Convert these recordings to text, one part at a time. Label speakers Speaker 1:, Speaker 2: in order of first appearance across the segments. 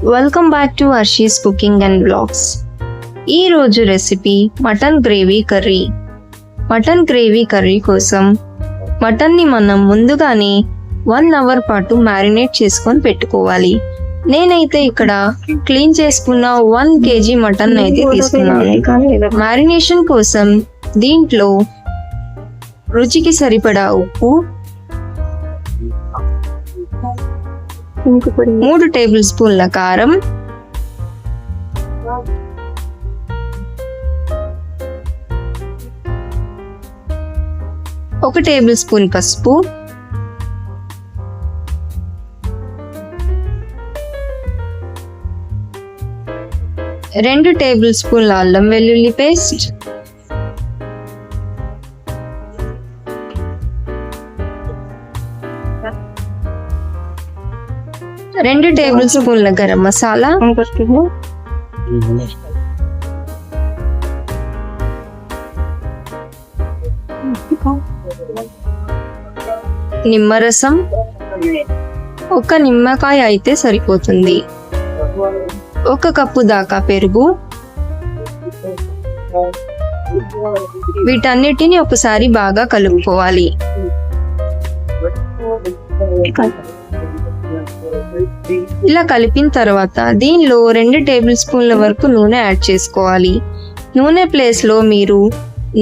Speaker 1: Welcome back to Harshi's cooking and blogs. ఈరోజు recipe mutton gravy curry. Mutton gravy curry కోసం మటన్ని మనం ముందుగానే 1 అవర్ పాటు మ్యారినేట్ చేసుకొని పెట్టుకోవాలి. నేనైతే ఇక్కడ క్లీన్ చేసుకున్న 1 kg మటన్ అయితే తీసుకున్నాను. మ్యారినేషన్ కోసం దీంట్లో రుచికి సరిపడా ఉప్పు, 3 టేబుల్ స్పూన్ల కారం, 1 టేబుల్ స్పూన్ పసుపు, 2 టేబుల్ స్పూన్ల అల్లం వెల్లుల్లి పేస్ట్, 2 టేబుల్ స్పూన్ల గరం మసాలా, నిమ్మరసం, 1 నిమ్మకాయ అయితే సరిపోతుంది, 1 కప్పు దాకా పెరుగు. వీటన్నిటిని ఒకసారి బాగా కలుపుకోవాలి. ఇలా కలిపిన తర్వాత దీనిలో 2 టేబుల్ స్పూన్ల వరకు నూనె యాడ్ చేసుకోవాలి. నూనె ప్లేస్ లో మీరు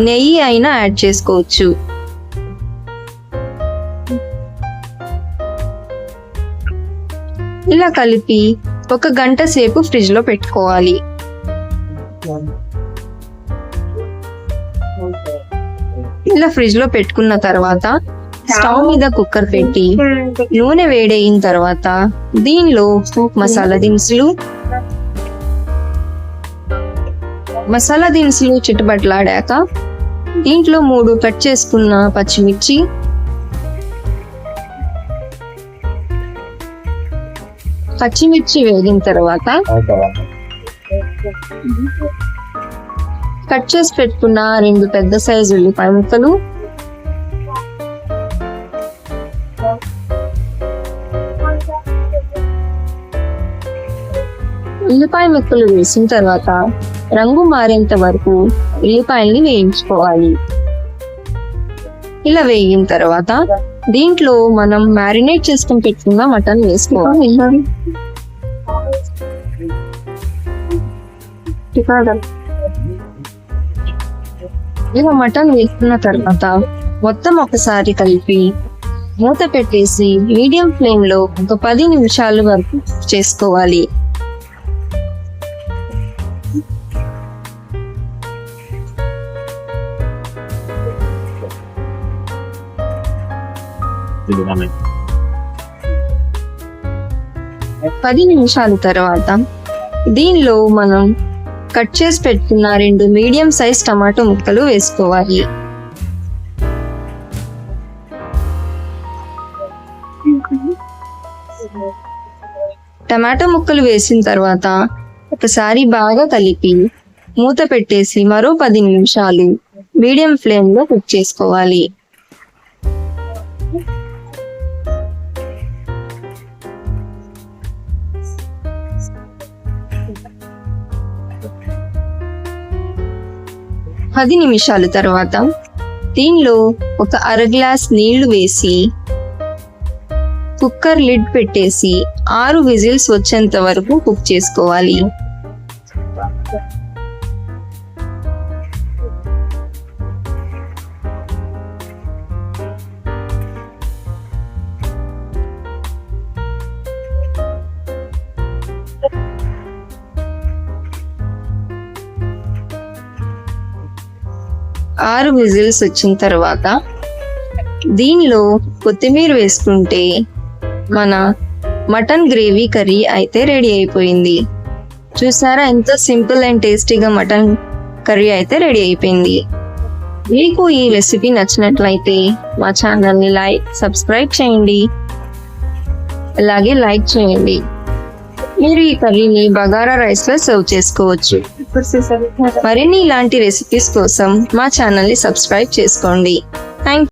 Speaker 1: నెయ్యి అయినా యాడ్ చేసుకోవచ్చు. ఇలా కలిపి 1 గంట సేపు ఫ్రిడ్జ్ లో పెట్టుకోవాలి. ఇలా ఫ్రిడ్జ్ లో పెట్టుకున్న తర్వాత స్టవ్ మీద కుక్కర్ పెట్టి నూనె వేడైన తర్వాత దీనిలో మసాలా దినుసులు చిటపట్లాడాక దీంట్లో 3 కట్ చేసుకున్న పచ్చిమిర్చి, వేగిన తర్వాత కట్ చేసి పెట్టుకున్న 2 పెద్ద సైజు ఉల్లిపాయ ముక్కలు, ఉల్లిపాయ ముక్కలు వేసిన తర్వాత రంగు మారేంత వరకు ఉల్లిపాయల్ని వేయించుకోవాలి. ఇలా వేగిన తర్వాత దీంట్లో మనం మ్యారినేట్ చేసుకుని పెట్టుకున్న మటన్ వేసుకోవాలి. ఇలా మటన్ వేసుకున్న తర్వాత మొత్తం ఒకసారి కలిపి మూత పెట్టేసి మీడియం ఫ్లేమ్ లో ఒక 10 నిమిషాల వరకు చేసుకోవాలి. పది నిమిషాల తర్వాత దీనిలో మనం కట్ చేసి పెట్టుకున్న 2 మీడియం సైజ్ టమాటో ముక్కలు వేసుకోవాలి. టమాటో ముక్కలు వేసిన తర్వాత ఒకసారి బాగా కలిపి మూత పెట్టేసి మరో 10 నిమిషాలు మీడియం ఫ్లేమ్ లో కుక్ చేసుకోవాలి. పది నిమిషాల తర్వాత దీనిలో 1 అర గ్లాస్ నీళ్లు వేసి కుక్కర్ లిడ్ పెట్టేసి 6 విజిల్స్ వచ్చేంత వరకు కుక్ చేసుకోవాలి. ఆరు విజిల్స్ వచ్చిన తర్వాత దీనిలో కొత్తిమీర వేసుకుంటే మన మటన్ గ్రేవీ కర్రీ అయితే రెడీ అయిపోయింది. చూసారా, ఎంతో సింపుల్ అండ్ టేస్టీగా మటన్ కర్రీ అయితే రెడీ అయిపోయింది. మీకు ఈ రెసిపీ నచ్చినట్లయితే మా ఛానల్ని సబ్స్క్రైబ్ చేయండి, అలాగే లైక్ చేయండి. మీరు ఈ కర్రీని బగారా రైస్ లో సర్వ్ చేసుకోవచ్చు. మరిన్ని ఇలాంటి రెసిపీస్ కోసం మా ఛానల్ని సబ్స్క్రైబ్ చేసుకోండి. థ్యాంక్